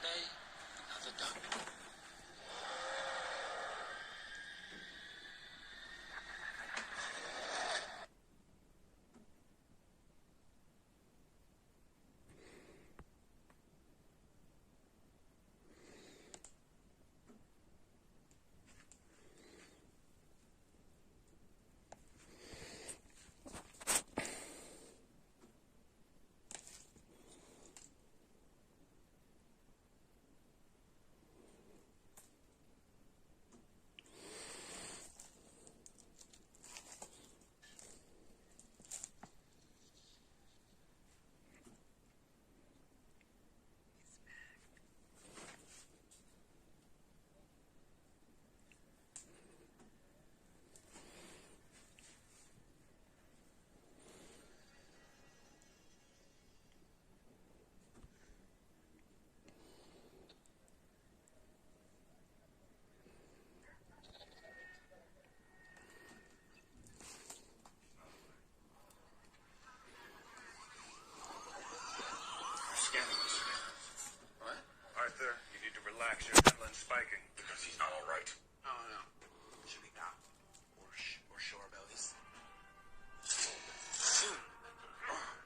day, another done. What? Arthur, you need to relax. Your adrenaline's spiking. Because he's not all right. Oh, no. Should we not? Or sure about this?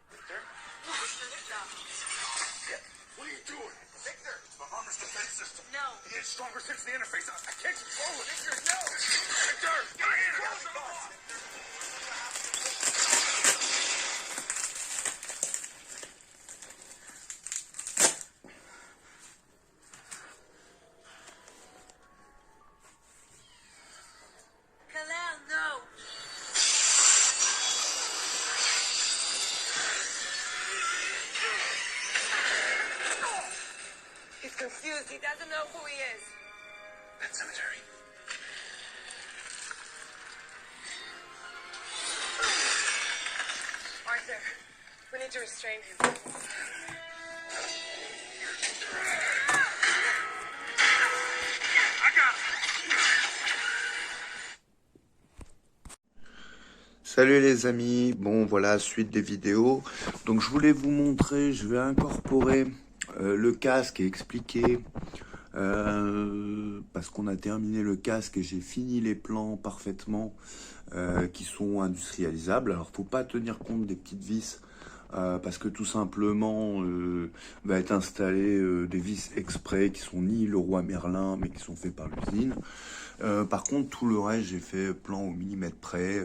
Victor? What are you doing? Victor! It's my armor's defense system. No. It is stronger since the interface. I can't control it. Victor, no! Victor! Get my hand! Close the door! Kalel, no. He's confused. He doesn't know who he is. That cemetery. Arthur, we need to restrain him. Salut les amis, bon voilà, suite des vidéos. Donc je voulais vous montrer, je vais incorporer le casque et expliquer, parce qu'on a terminé le casque et j'ai fini les plans parfaitement qui sont industrialisables. Alors faut pas tenir compte des petites vis, parce que tout simplement va être installé des vis exprès qui sont ni le roi Merlin mais qui sont faits par l'usine. Par contre tout le reste j'ai fait plan au millimètre près,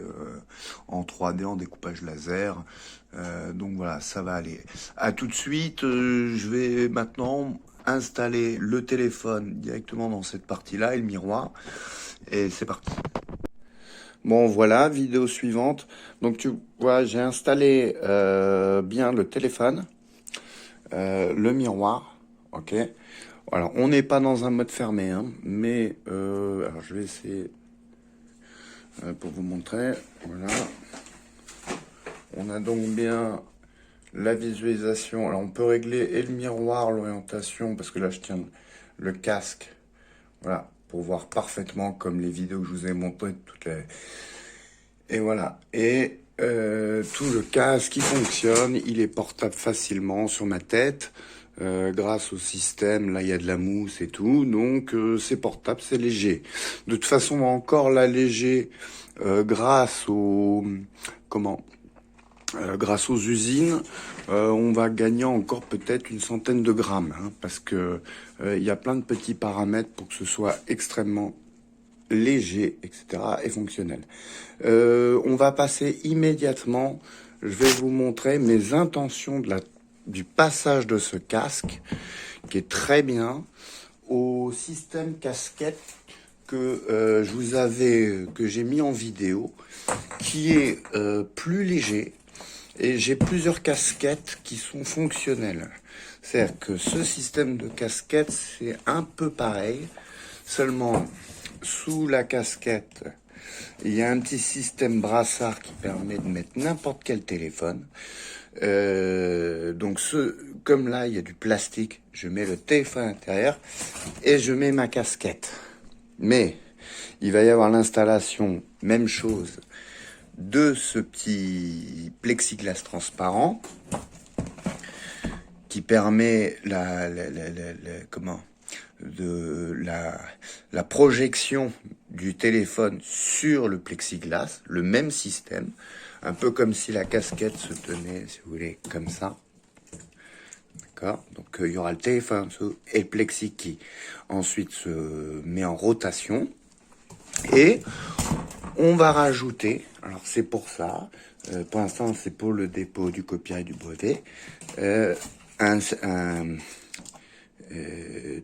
en 3D, en découpage laser, donc voilà, ça va aller. À tout de suite. Je vais maintenant installer le téléphone directement dans cette partie là et le miroir, et c'est parti. Bon voilà, vidéo suivante. Donc tu vois, j'ai installé bien le téléphone, le miroir, ok. Alors on n'est pas dans un mode fermé, hein, mais alors je vais essayer pour vous montrer. Voilà, on a donc bien la visualisation. Alors on peut régler et le miroir, l'orientation, parce que là je tiens le casque, voilà, pour voir parfaitement comme les vidéos que je vous ai montrées toutes les... Et voilà, et tout le casque qui fonctionne, il est portable facilement sur ma tête, grâce au système. Là il y a de la mousse et tout, donc c'est portable, c'est léger. De toute façon on va encore l'alléger grâce au grâce aux usines. On va gagner encore peut-être une centaine de grammes, hein, parce que il y a plein de petits paramètres pour que ce soit extrêmement léger, etc. et fonctionnel. On va passer immédiatement, je vais vous montrer mes intentions du passage de ce casque, qui est très bien, au système casquette que j'ai mis en vidéo, qui est plus léger, et j'ai plusieurs casquettes qui sont fonctionnelles. C'est-à-dire que ce système de casquette, c'est un peu pareil, seulement sous la casquette, il y a un petit système brassard qui permet de mettre n'importe quel téléphone. Donc comme là il y a du plastique, je mets le téléphone à l'intérieur et je mets ma casquette. Mais il va y avoir l'installation, même chose, de ce petit plexiglas transparent qui permet la projection du téléphone sur le plexiglas, le même système, un peu comme si la casquette se tenait, si vous voulez, comme ça. D'accord ? Donc il y aura le téléphone et le plexi qui ensuite se met en rotation. Et on va rajouter, alors c'est pour ça, pour l'instant c'est pour le dépôt du copyright du brevet, de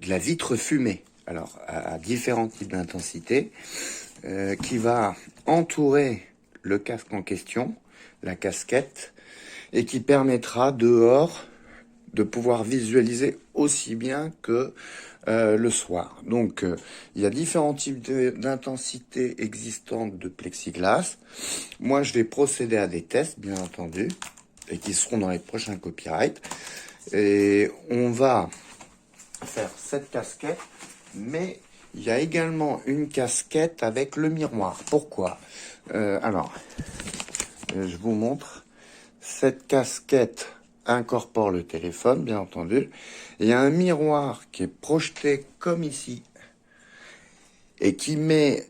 la vitre fumée, alors à différents types d'intensité, qui va entourer le casque en question, la casquette, et qui permettra dehors de pouvoir visualiser aussi bien que le soir. Donc, il y a différents types d'intensités existantes de plexiglas. Moi, je vais procéder à des tests, bien entendu, et qui seront dans les prochains copyrights. Et on va faire cette casquette, mais il y a également une casquette avec le miroir. Pourquoi ? Alors, je vous montre. Cette casquette incorpore le téléphone, bien entendu. Il y a un miroir qui est projeté comme ici et qui met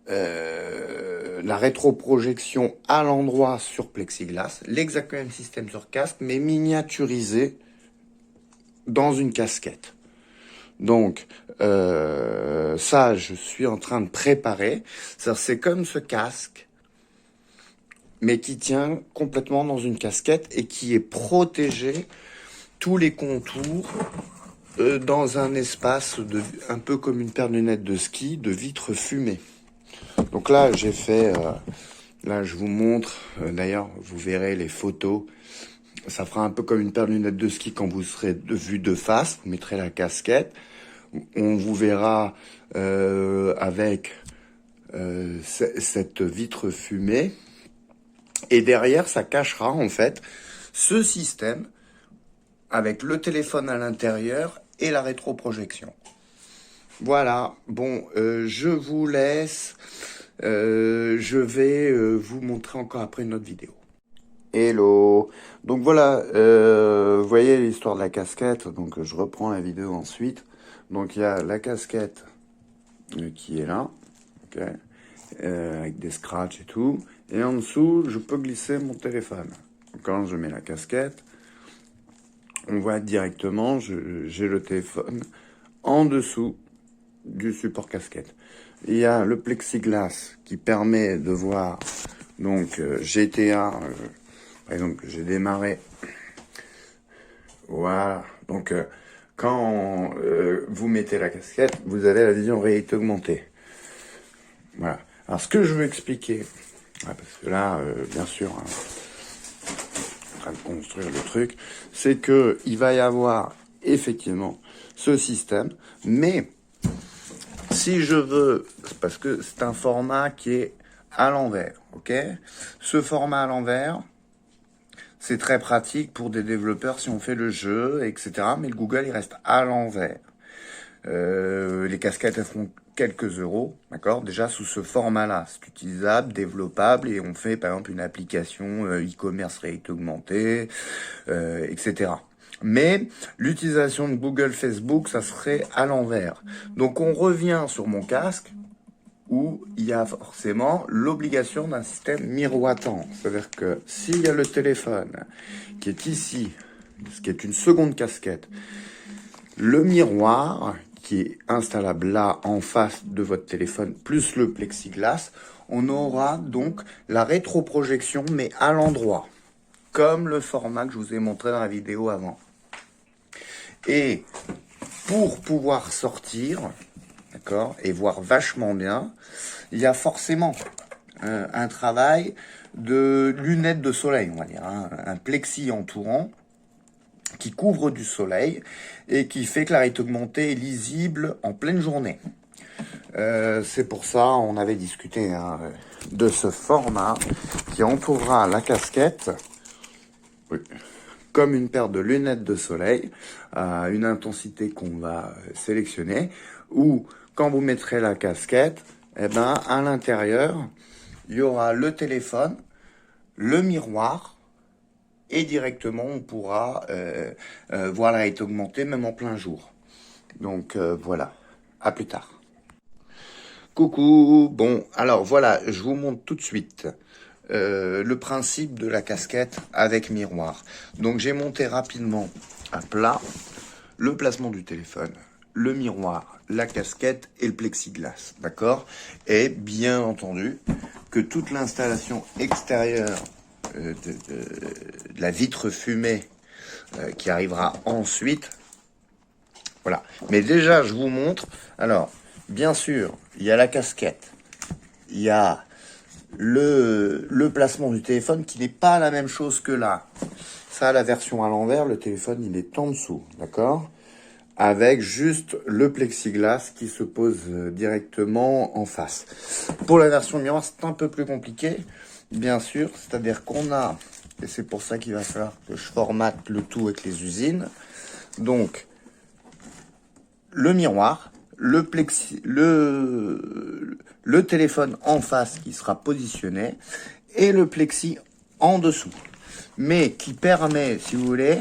la rétroprojection à l'endroit sur plexiglas, l'exact même système sur casque, mais miniaturisé dans une casquette. Donc, ça, je suis en train de préparer. C'est comme ce casque, mais qui tient complètement dans une casquette et qui est protégé tous les contours dans un espace un peu comme une paire de lunettes de ski de vitre fumée. Donc là, j'ai fait, là je vous montre, d'ailleurs vous verrez les photos, ça fera un peu comme une paire de lunettes de ski quand vous serez vu de face, vous mettrez la casquette, on vous verra avec cette vitre fumée. Et derrière, ça cachera en fait ce système avec le téléphone à l'intérieur et la rétroprojection. Voilà, bon, je vous laisse. Je vais vous montrer encore après une autre vidéo. Hello. Donc voilà, vous voyez l'histoire de la casquette. Donc je reprends la vidéo ensuite. Donc il y a la casquette qui est là, ok, avec des scratchs et tout. Et en dessous, je peux glisser mon téléphone. Quand je mets la casquette, on voit directement, j'ai le téléphone en dessous du support casquette. Il y a le plexiglas qui permet de voir, donc GTA, par exemple, j'ai démarré. Voilà, donc quand vous mettez la casquette, vous avez la vision réalité augmentée. Voilà. Alors ce que je veux expliquer, parce que là, bien sûr, hein, en train de construire le truc, c'est que il va y avoir effectivement ce système, mais si je veux, parce que c'est un format qui est à l'envers, ok ? Ce format à l'envers, c'est très pratique pour des développeurs si on fait le jeu, etc. Mais le Google, il reste à l'envers. Les casquettes, elles feront quelques euros, d'accord ? Déjà, sous ce format-là, c'est utilisable, développable, et on fait, par exemple, une application e-commerce réalité augmentée, etc. Mais l'utilisation de Google, Facebook, ça serait à l'envers. Donc, on revient sur mon casque, où il y a forcément l'obligation d'un système miroitant. C'est-à-dire que s'il y a le téléphone qui est ici, ce qui est une seconde casquette, le miroir qui est installable là en face de votre téléphone, plus le plexiglas, on aura donc la rétroprojection, mais à l'endroit, comme le format que je vous ai montré dans la vidéo avant. Et pour pouvoir sortir, d'accord, et voir vachement bien, il y a forcément un travail de lunettes de soleil, on va dire, hein, un plexi entourant qui couvre du soleil et qui fait que la réalité augmentée est lisible en pleine journée. C'est pour ça, on avait discuté hein, de ce format qui entourera la casquette, oui, comme une paire de lunettes de soleil, à une intensité qu'on va sélectionner, ou quand vous mettrez la casquette, eh ben, à l'intérieur, il y aura le téléphone, le miroir, et directement on pourra voir la réalité augmentée même en plein jour. Donc voilà, à plus tard. Coucou, bon alors voilà, je vous montre tout de suite le principe de la casquette avec miroir. Donc j'ai monté rapidement à plat le placement du téléphone, le miroir, la casquette et le plexiglas, d'accord? Et bien entendu que toute l'installation extérieure de la vitre fumée qui arrivera ensuite, voilà. Mais déjà je vous montre, alors bien sûr il y a la casquette, il y a le placement du téléphone qui n'est pas la même chose que là. Ça, la version à l'envers, le téléphone, il est en dessous, d'accord? Avec juste le plexiglas qui se pose directement en face. Pour la version miroir, c'est un peu plus compliqué, bien sûr. C'est-à-dire qu'on a, et c'est pour ça qu'il va falloir que je formate le tout avec les usines. Donc, le miroir, le téléphone en face qui sera positionné et le plexi en dessous. Mais qui permet, si vous voulez,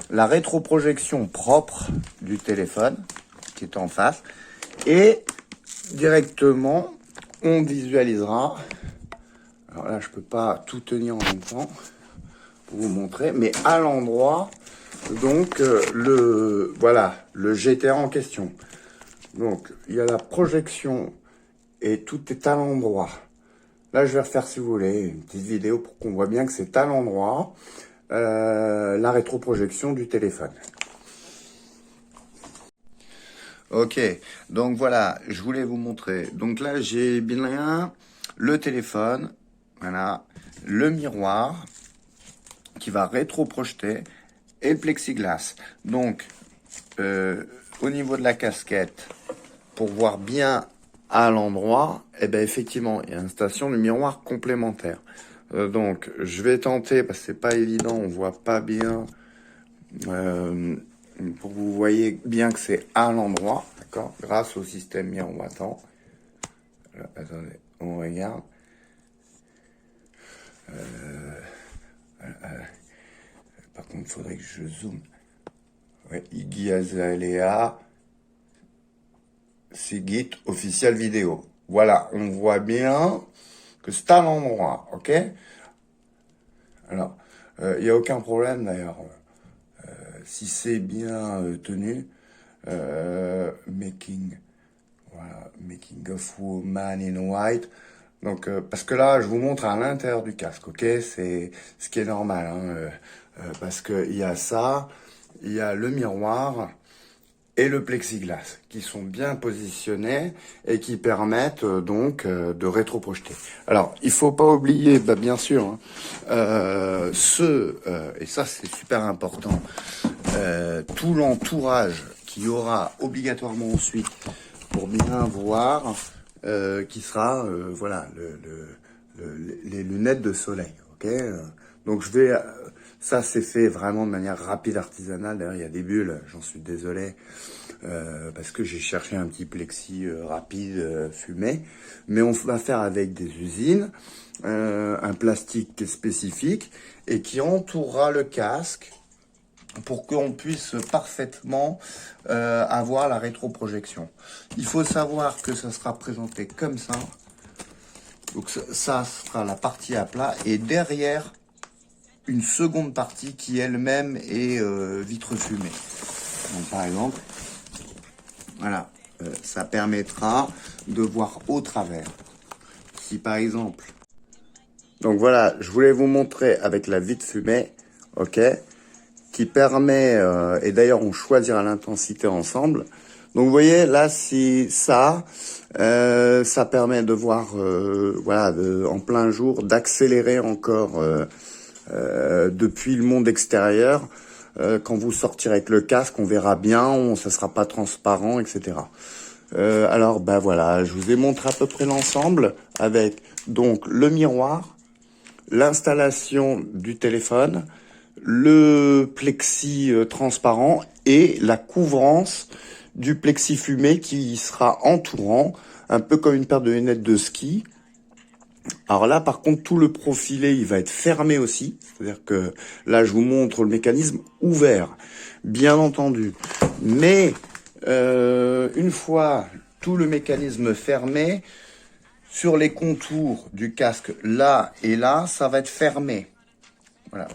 la rétroprojection propre du téléphone qui est en face et directement on visualisera. Alors là, je peux pas tout tenir en même temps pour vous montrer, mais à l'endroit donc le GTR en question. Donc il y a la projection et tout est à l'endroit. Là, je vais refaire, si vous voulez, une petite vidéo pour qu'on voit bien que c'est à l'endroit la rétroprojection du téléphone. Ok, donc voilà, je voulais vous montrer. Donc là, j'ai bien le téléphone, voilà, le miroir qui va rétroprojeter et le plexiglas. Donc, au niveau de la casquette, pour voir bien à l'endroit, et ben effectivement, il y a une station de miroir complémentaire. Donc, je vais tenter, parce que c'est pas évident, on voit pas bien, pour que vous voyez bien que c'est à l'endroit, d'accord, grâce au système miroitant. Attendez, on regarde. Par contre, il faudrait que je zoome. Ouais, Iggy Azalea. Sigit officiel vidéo. Voilà, on voit bien que c'est à l'endroit, ok? Alors, il n'y a aucun problème d'ailleurs, si c'est bien tenu. Making of Woman in White. Donc, parce que là, je vous montre à l'intérieur du casque, ok? C'est ce qui est normal, hein, parce qu'il y a ça, il y a le miroir et le plexiglas qui sont bien positionnés et qui permettent donc de rétroprojeter. Alors, il faut pas oublier, bien sûr, hein, et ça c'est super important, tout l'entourage qu'il y aura obligatoirement ensuite pour bien voir, qui sera, voilà, les lunettes de soleil, ok? Donc je vais... Ça, c'est fait vraiment de manière rapide, artisanale. D'ailleurs, il y a des bulles, j'en suis désolé, parce que j'ai cherché un petit plexi rapide, fumé. Mais on va faire avec des usines, un plastique spécifique, et qui entourera le casque pour qu'on puisse parfaitement avoir la rétroprojection. Il faut savoir que ça sera présenté comme ça. Donc ça sera la partie à plat, et derrière, une seconde partie qui elle-même est vitre fumée. Donc par exemple, voilà, ça permettra de voir au travers. Si par exemple, donc voilà, je voulais vous montrer avec la vitre fumée, ok, qui permet, et d'ailleurs on choisira l'intensité ensemble. Donc vous voyez là, si ça permet de voir, voilà, en plein jour, d'accélérer encore. Depuis le monde extérieur, quand vous sortirez avec le casque, on verra bien, ça sera pas transparent, etc. Alors, voilà, je vous ai montré à peu près l'ensemble avec donc le miroir, l'installation du téléphone, le plexi transparent et la couvrance du plexi fumé qui sera entourant, un peu comme une paire de lunettes de ski, Alors là, par contre, tout le profilé, il va être fermé aussi. C'est-à-dire que là, je vous montre le mécanisme ouvert, bien entendu. Mais une fois tout le mécanisme fermé, sur les contours du casque, là et là, ça va être fermé. Voilà.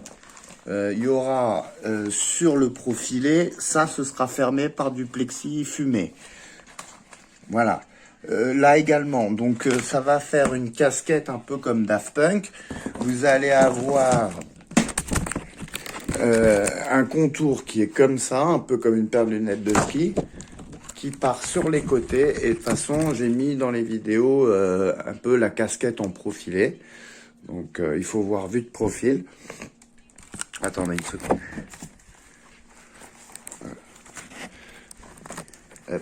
Il y aura sur le profilé, ça, ce sera fermé par du plexi fumé. Voilà. Là également, donc ça va faire une casquette un peu comme Daft Punk. Vous allez avoir un contour qui est comme ça, un peu comme une paire de lunettes de ski, qui part sur les côtés. Et de toute façon, j'ai mis dans les vidéos un peu la casquette en profilé. Donc il faut voir vue de profil. Attendez une seconde. Hop.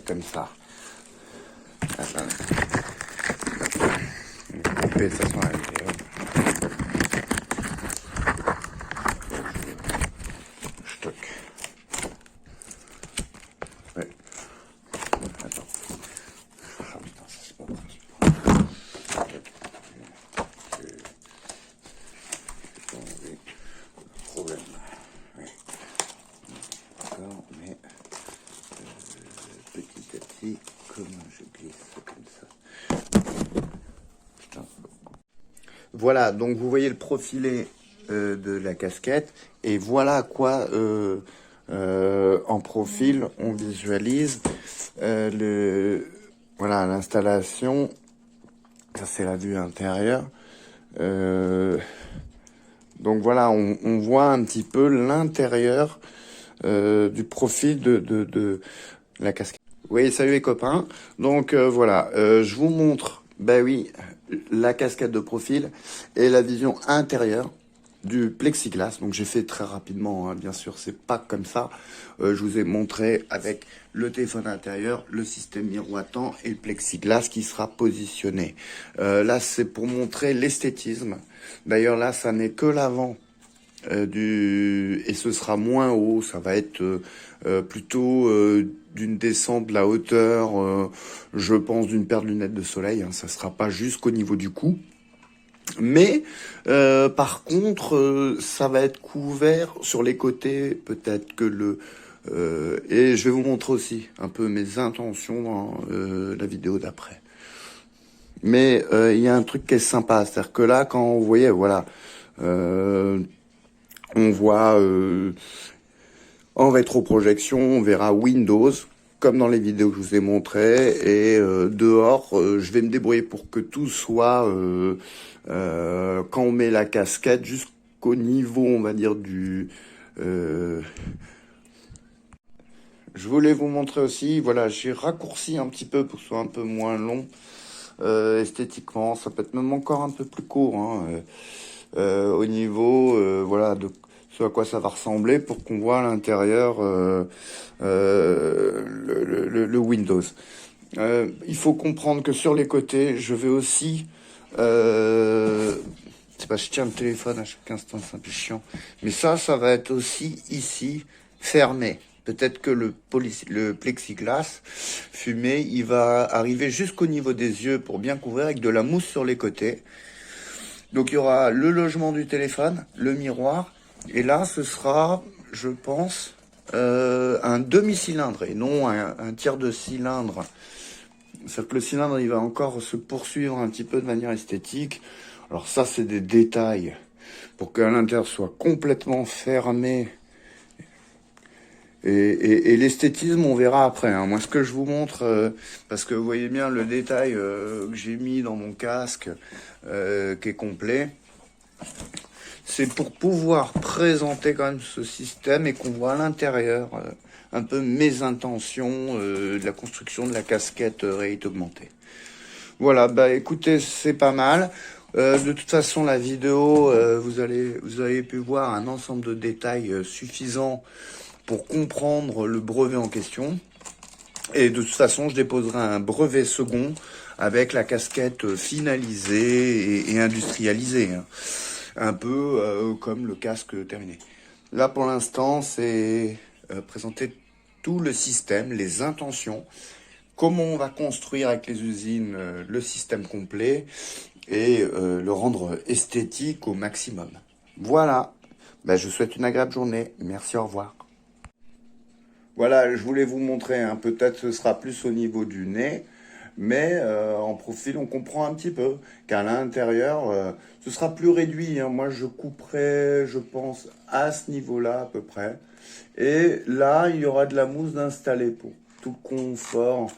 Comme ça. Attendez. Je vais couper de toute façon la vidéo. Je toque. Ouais. Attends. Ah putain, ça c'est pas possible. Problème. Ouais. D'accord, mais petit à petit, comment je glisse comme ça. Putain. Voilà, donc vous voyez le profilé de la casquette, et voilà à quoi en profil on visualise voilà l'installation. Ça c'est la vue intérieure. Donc voilà, on voit un petit peu l'intérieur du profil de la casquette. Oui, salut les copains. Donc voilà, je vous montre, bah oui, la casquette de profil et la vision intérieure du plexiglas. Donc j'ai fait très rapidement, hein, bien sûr, c'est pas comme ça. Je vous ai montré avec le téléphone intérieur, le système miroitant et le plexiglas qui sera positionné. Là, c'est pour montrer l'esthétisme. D'ailleurs, là, ça n'est que l'avant et ce sera moins haut. Ça va être plutôt d'une descente de la hauteur, je pense, d'une paire de lunettes de soleil. Hein. Ça sera pas jusqu'au niveau du cou. Mais par contre, ça va être couvert sur les côtés, peut-être que et je vais vous montrer aussi un peu mes intentions dans la vidéo d'après. Mais il y a un truc qui est sympa, c'est-à-dire que là, quand vous voyez, voilà, on voit en rétroprojection, on verra Windows, comme dans les vidéos que je vous ai montrées, et dehors, je vais me débrouiller pour que tout soit, quand on met la casquette, jusqu'au niveau, on va dire, je voulais vous montrer aussi, voilà, j'ai raccourci un petit peu pour que ce soit un peu moins long, esthétiquement, ça peut être même encore un peu plus court, hein, au niveau, voilà, de ce à quoi ça va ressembler pour qu'on voit à l'intérieur le Windows. Il faut comprendre que sur les côtés, je vais aussi... c'est pas, je tiens le téléphone à chaque instant, c'est un peu chiant. Mais ça va être aussi ici, fermé. Peut-être que le plexiglas fumé, il va arriver jusqu'au niveau des yeux pour bien couvrir avec de la mousse sur les côtés. Donc il y aura le logement du téléphone, le miroir, et là ce sera, je pense, un demi-cylindre et non un tiers de cylindre. C'est-à-dire que le cylindre, il va encore se poursuivre un petit peu de manière esthétique. Alors ça, c'est des détails pour qu'à l'intérieur soit complètement fermé. Et l'esthétisme, on verra après. Hein. Moi, ce que je vous montre, parce que vous voyez bien le détail que j'ai mis dans mon casque, qui est complet, c'est pour pouvoir présenter quand même ce système et qu'on voit à l'intérieur un peu mes intentions de la construction de la casquette réalité augmentée. Voilà, bah écoutez, c'est pas mal. De toute façon, la vidéo, vous avez pu voir un ensemble de détails suffisants pour comprendre le brevet en question. Et de toute façon, je déposerai un brevet second avec la casquette finalisée et industrialisée. Hein. Un peu comme le casque terminé. Là, pour l'instant, c'est présenter tout le système, les intentions, comment on va construire avec les usines le système complet et le rendre esthétique au maximum. Voilà, ben, je vous souhaite une agréable journée. Merci, au revoir. Voilà, je voulais vous montrer, hein, peut-être ce sera plus au niveau du nez, mais en profil on comprend un petit peu qu'à l'intérieur ce sera plus réduit, hein. Moi je couperai, je pense, à ce niveau-là à peu près. Et là, il y aura de la mousse d'installer pour tout le confort.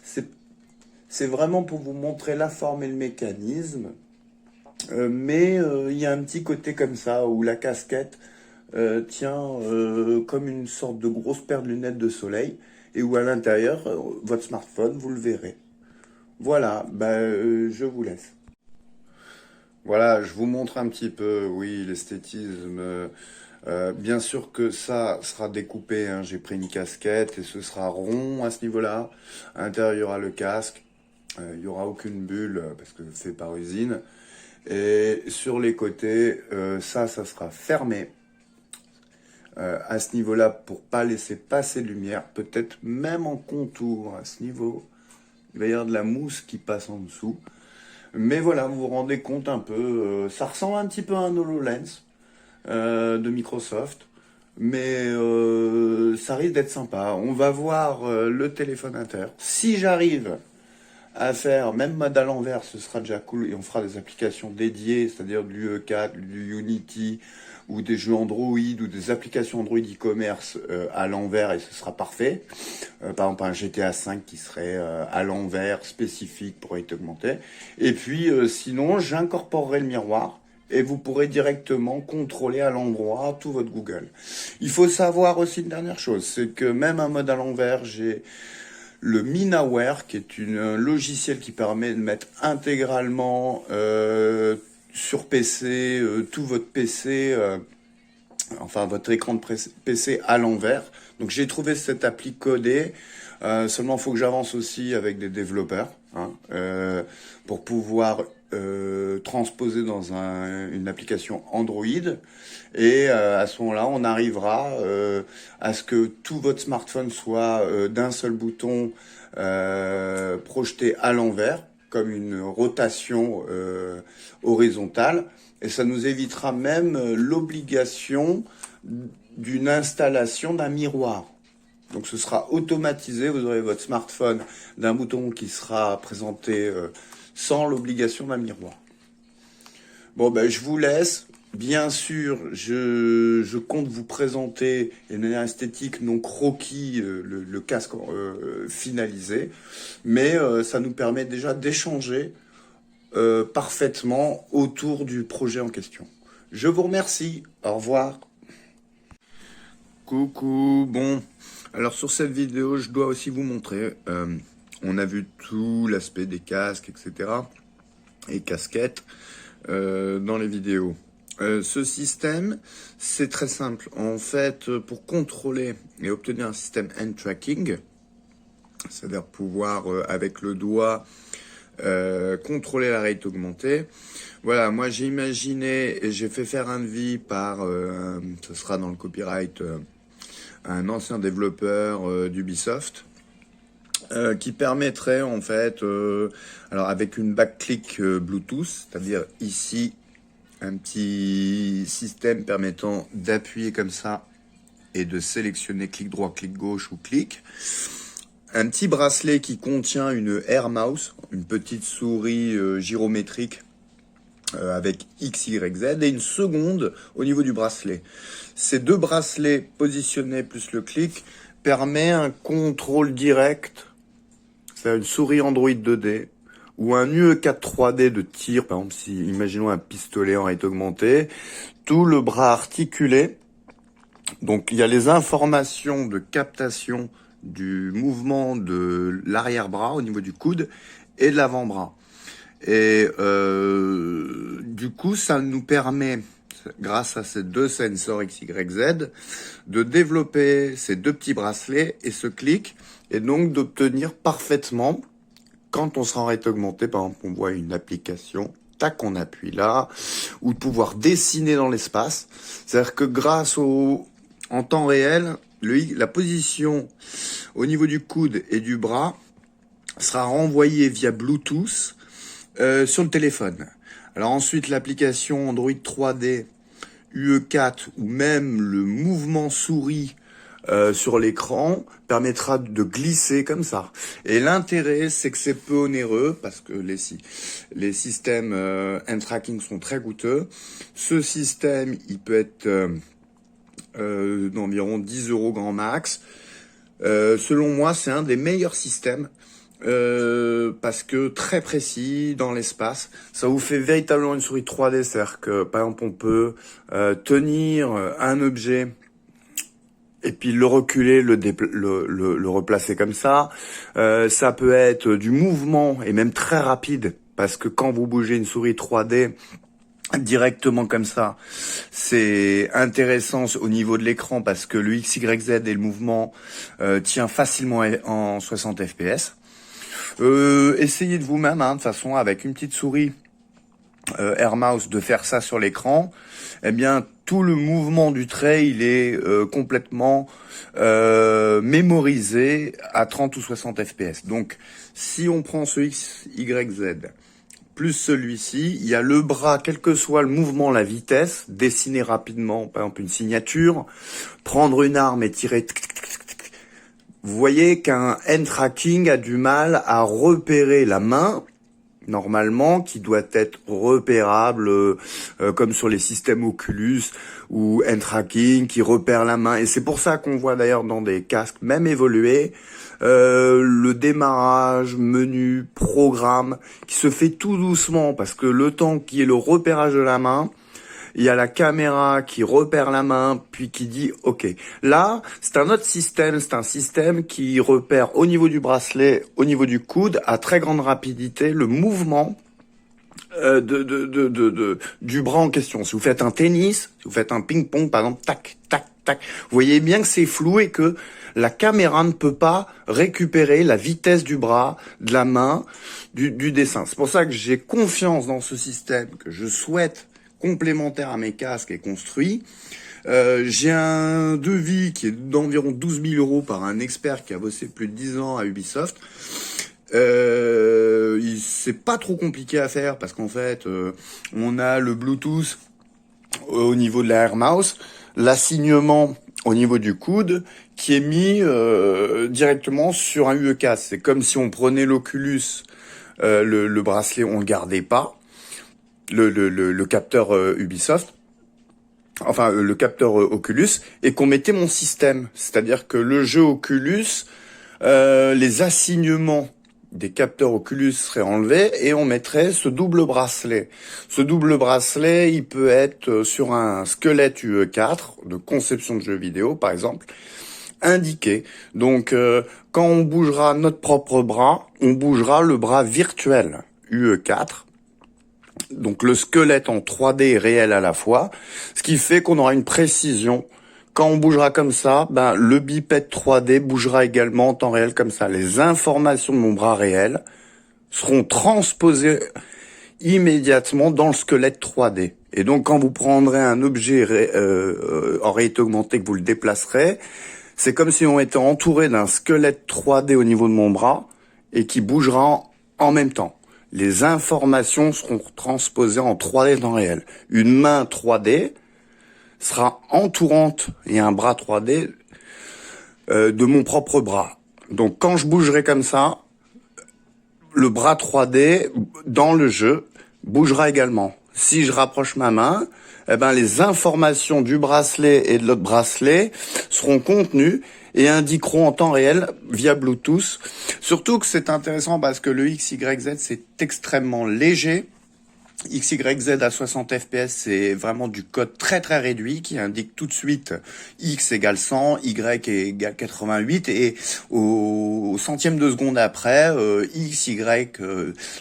C'est vraiment pour vous montrer la forme et le mécanisme. Mais il y a un petit côté comme ça, où la casquette tient comme une sorte de grosse paire de lunettes de soleil, et où à l'intérieur, votre smartphone, vous le verrez. Voilà, je vous laisse. Voilà, je vous montre un petit peu, oui, l'esthétisme. Bien sûr que ça sera découpé, hein. J'ai pris une casquette et ce sera rond à ce niveau-là. À l'intérieur, il y aura le casque. Il n'y aura aucune bulle parce que c'est par usine. Et sur les côtés, ça sera fermé. À ce niveau-là, pour pas laisser passer de lumière, peut-être même en contour à ce niveau. Il va y avoir de la mousse qui passe en dessous. Mais voilà, vous vous rendez compte un peu, ça ressemble un petit peu à un HoloLens de Microsoft, mais ça risque d'être sympa. On va voir le téléphone inter. Si j'arrive à faire même mode à l'envers, ce sera déjà cool, et on fera des applications dédiées, c'est-à-dire du UE4, du Unity, ou des jeux Android, ou des applications Android e-commerce à l'envers, et ce sera parfait. Par exemple, un GTA 5 qui serait à l'envers, spécifique pour être augmenté. Et puis, sinon, j'incorporerai le miroir, et vous pourrez directement contrôler à l'endroit tout votre Google. Il faut savoir aussi une dernière chose, c'est que même un mode à l'envers, j'ai le Minaware, qui est un logiciel qui permet de mettre intégralement sur PC, tout votre PC, enfin votre écran de PC à l'envers. Donc j'ai trouvé cette appli codée, seulement il faut que j'avance aussi avec des développeurs, hein, pour pouvoir transposer dans une application Android. Et à ce moment-là, on arrivera à ce que tout votre smartphone soit d'un seul bouton projeté à l'envers, comme une rotation horizontale. Et ça nous évitera même l'obligation d'une installation d'un miroir. Donc ce sera automatisé, vous aurez votre smartphone d'un bouton qui sera présenté sans l'obligation d'un miroir. Bon, je vous laisse. Bien sûr, je compte vous présenter de manière esthétique, non croquis, le casque finalisé. Mais ça nous permet déjà d'échanger parfaitement autour du projet en question. Je vous remercie. Au revoir. Coucou. Bon, alors sur cette vidéo, je dois aussi vous montrer... on a vu tout l'aspect des casques, etc. et casquettes dans les vidéos. Ce système, c'est très simple. En fait, pour contrôler et obtenir un système hand tracking, c'est-à-dire pouvoir, avec le doigt, contrôler la réalité augmentée. Voilà, moi j'ai imaginé et j'ai fait faire un devis par, ce sera dans le copyright, un ancien développeur d'Ubisoft, qui permettrait en fait, alors avec une backclick Bluetooth, c'est-à-dire ici un petit système permettant d'appuyer comme ça et de sélectionner clic droit, clic gauche ou clic. Un petit bracelet qui contient une Air Mouse, une petite souris gyrométrique avec X, Y, Z, et une seconde au niveau du bracelet. Ces deux bracelets positionnés plus le clic permet un contrôle direct, c'est une souris Android 2D ou un UE4 3D de tir, par exemple, si imaginons un pistolet en réalité augmentée, tout le bras articulé. Donc il y a les informations de captation du mouvement de l'arrière-bras au niveau du coude et de l'avant-bras. Et du coup, ça nous permet, grâce à ces deux sensors X, Y, Z, de développer ces deux petits bracelets et ce clic, et donc d'obtenir parfaitement, quand on sera en réalité augmentée, par exemple, on voit une application, tac, on appuie là, ou de pouvoir dessiner dans l'espace. C'est-à-dire que grâce en temps réel, la position au niveau du coude et du bras sera renvoyé via Bluetooth sur le téléphone. Alors ensuite, l'application Android 3D UE4 ou même le mouvement souris sur l'écran permettra de glisser comme ça. Et l'intérêt, c'est que c'est peu onéreux parce que les systèmes hand tracking sont très coûteux. Ce système, il peut être d'environ 10 € grand max. Selon moi, c'est un des meilleurs systèmes parce que très précis dans l'espace. Ça vous fait véritablement une souris 3D, c'est-à-dire que par exemple on peut tenir un objet et puis le reculer, le replacer comme ça. Ça peut être du mouvement et même très rapide parce que quand vous bougez une souris 3D directement comme ça, c'est intéressant au niveau de l'écran parce que le XYZ et le mouvement tient facilement en 60 fps. Essayez de vous-même, de toute façon, avec une petite souris Air Mouse, de faire ça sur l'écran. Eh bien, tout le mouvement du trait, il est complètement mémorisé à 30 ou 60 fps. Donc, si on prend ce XYZ plus celui-ci, il y a le bras, quel que soit le mouvement, la vitesse, dessiner rapidement, par exemple, une signature, prendre une arme et tirer. Vous voyez qu'un hand tracking a du mal à repérer la main, normalement, qui doit être repérable, comme sur les systèmes Oculus ou hand tracking, qui repère la main. Et c'est pour ça qu'on voit d'ailleurs dans des casques, même évolués, le démarrage, menu, programme, qui se fait tout doucement, parce que le temps qui est le repérage de la main, il y a la caméra qui repère la main, puis qui dit OK. Là, c'est un autre système, c'est un système qui repère au niveau du bracelet, au niveau du coude, à très grande rapidité, le mouvement du bras en question. Si vous faites un tennis, si vous faites un ping-pong, par exemple, tac, tac, tac, vous voyez bien que c'est flou et que la caméra ne peut pas récupérer la vitesse du bras, de la main, du dessin. C'est pour ça que j'ai confiance dans ce système, que je souhaite complémentaire à mes casques et construit. J'ai un devis qui est d'environ 12 000 € par un expert qui a bossé plus de 10 ans à Ubisoft. C'est pas trop compliqué à faire parce qu'en fait, on a le Bluetooth au niveau de la Air Mouse, l'assignement au niveau du coude qui est mis directement sur un UE4. C'est comme si on prenait l'Oculus, le bracelet, on le gardait pas. Le capteur Ubisoft, enfin le capteur Oculus, et qu'on mettait mon système. C'est-à-dire que le jeu Oculus, les assignements des capteurs Oculus seraient enlevés et on mettrait ce double bracelet. Ce double bracelet, il peut être sur un squelette UE4 de conception de jeux vidéo, par exemple, indiqué. Donc, quand on bougera notre propre bras, on bougera le bras virtuel UE4. Donc le squelette en 3D est réel à la fois, ce qui fait qu'on aura une précision. Quand on bougera comme ça, le bipède 3D bougera également en temps réel comme ça. Les informations de mon bras réel seront transposées immédiatement dans le squelette 3D. Et donc quand vous prendrez un objet en réalité augmentée, que vous le déplacerez, c'est comme si on était entouré d'un squelette 3D au niveau de mon bras et qui bougera en même temps. Les informations seront transposées en 3D temps réel. Une main 3D sera entourante et un bras 3D de mon propre bras. Donc quand je bougerai comme ça, le bras 3D dans le jeu bougera également. Si je rapproche ma main, les informations du bracelet et de l'autre bracelet seront contenues et indiqueront en temps réel via Bluetooth. Surtout que c'est intéressant parce que le XYZ, c'est extrêmement léger. XYZ à 60 fps, c'est vraiment du code très très réduit qui indique tout de suite X égale 100, Y égale 88 et au centième de seconde après, X, Y.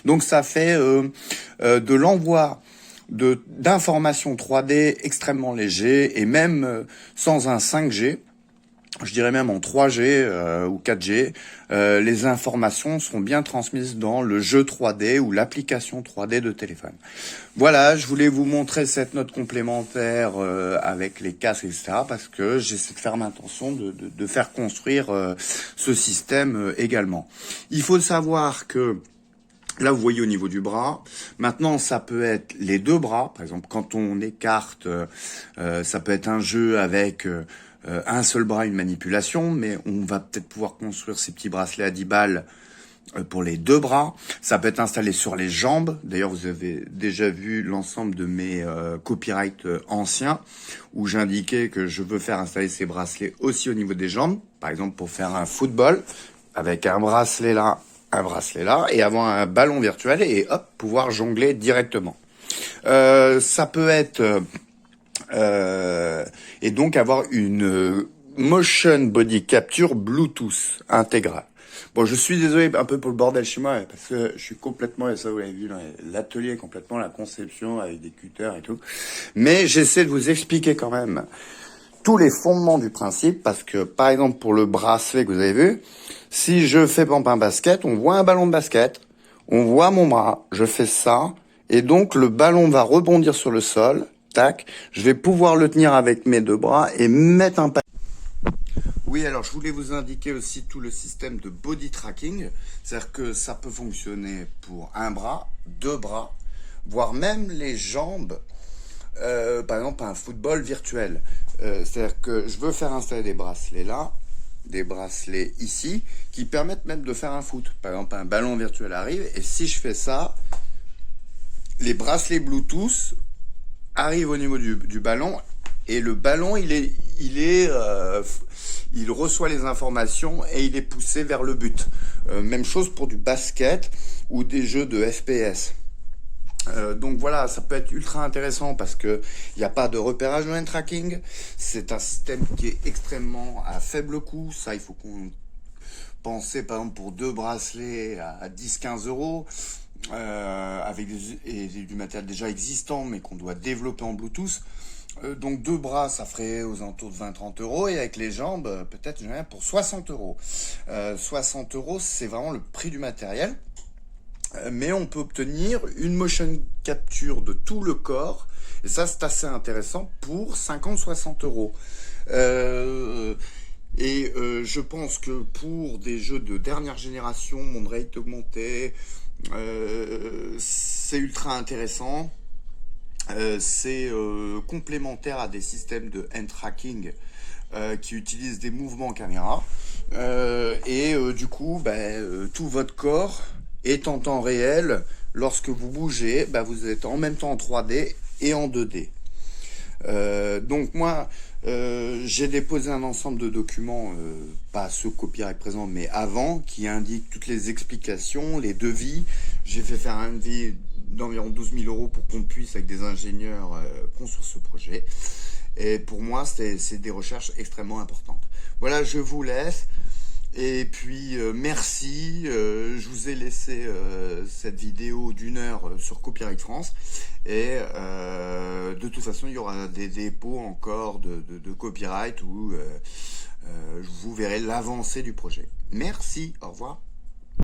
Donc ça fait de l'envoi d'informations 3D extrêmement léger et même sans un 5G. je dirais même en 3G ou 4G, les informations seront bien transmises dans le jeu 3D ou l'application 3D de téléphone. Voilà, je voulais vous montrer cette note complémentaire avec les casques, etc. parce que j'essaie de faire l'intention de faire construire ce système également. Il faut savoir que là, vous voyez au niveau du bras. Maintenant, ça peut être les deux bras. Par exemple, quand on écarte, ça peut être un jeu avec un seul bras, une manipulation, mais on va peut-être pouvoir construire ces petits bracelets à 10 balles pour les deux bras. Ça peut être installé sur les jambes. D'ailleurs, vous avez déjà vu l'ensemble de mes copyrights anciens où j'indiquais que je veux faire installer ces bracelets aussi au niveau des jambes. Par exemple, pour faire un football avec un bracelet là, et avoir un ballon virtuel et hop, pouvoir jongler directement. Ça peut être et donc avoir une motion body capture Bluetooth intégrale. Bon, je suis désolé un peu pour le bordel chez moi parce que je suis complètement, et ça vous l'avez vu, l'atelier complètement, la conception avec des cutters et tout. Mais j'essaie de vous expliquer quand même tous les fondements du principe parce que, par exemple, pour le bracelet que vous avez vu, si je fais par exemple un basket, on voit un ballon de basket, on voit mon bras, je fais ça, et donc le ballon va rebondir sur le sol, tac, je vais pouvoir le tenir avec mes deux bras et mettre un panier. Oui, alors je voulais vous indiquer aussi tout le système de body tracking, c'est-à-dire que ça peut fonctionner pour un bras, deux bras, voire même les jambes, par exemple un football virtuel. C'est-à-dire que je veux faire installer des bracelets là, des bracelets ici, qui permettent même de faire un foot. Par exemple, un ballon virtuel arrive, et si je fais ça, les bracelets Bluetooth arrivent au niveau du ballon, et le ballon, il reçoit les informations et il est poussé vers le but. Même chose pour du basket ou des jeux de FPS. Donc voilà, ça peut être ultra intéressant parce que il n'y a pas de repérage de hand tracking. C'est un système qui est extrêmement à faible coût. Ça, il faut qu'on pense, par exemple, pour deux bracelets à 10-15 euros, avec du matériel déjà existant, mais qu'on doit développer en Bluetooth. Donc deux bras, ça ferait aux alentours de 20-30 euros, et avec les jambes, peut-être pour 60 euros. 60 euros, c'est vraiment le prix du matériel. Mais on peut obtenir une motion capture de tout le corps, et ça c'est assez intéressant, pour 50-60 euros. Je pense que pour des jeux de dernière génération, monde rate augmenté, c'est ultra intéressant. C'est complémentaire à des systèmes de hand tracking qui utilisent des mouvements caméra. Du coup, tout votre corps est en temps réel. Lorsque vous bougez, vous êtes en même temps en 3D et en 2D. Donc moi, j'ai déposé un ensemble de documents, pas ceux copyright présent, mais avant, qui indiquent toutes les explications, les devis. J'ai fait faire un devis d'environ 12 000 euros pour qu'on puisse, avec des ingénieurs, construire ce projet. Et pour moi, c'est des recherches extrêmement importantes. Voilà, je vous laisse. Et puis merci, je vous ai laissé cette vidéo d'1 heure sur Copyright France, et de toute façon il y aura des dépôts encore de copyright où vous verrez l'avancée du projet. Merci, au revoir.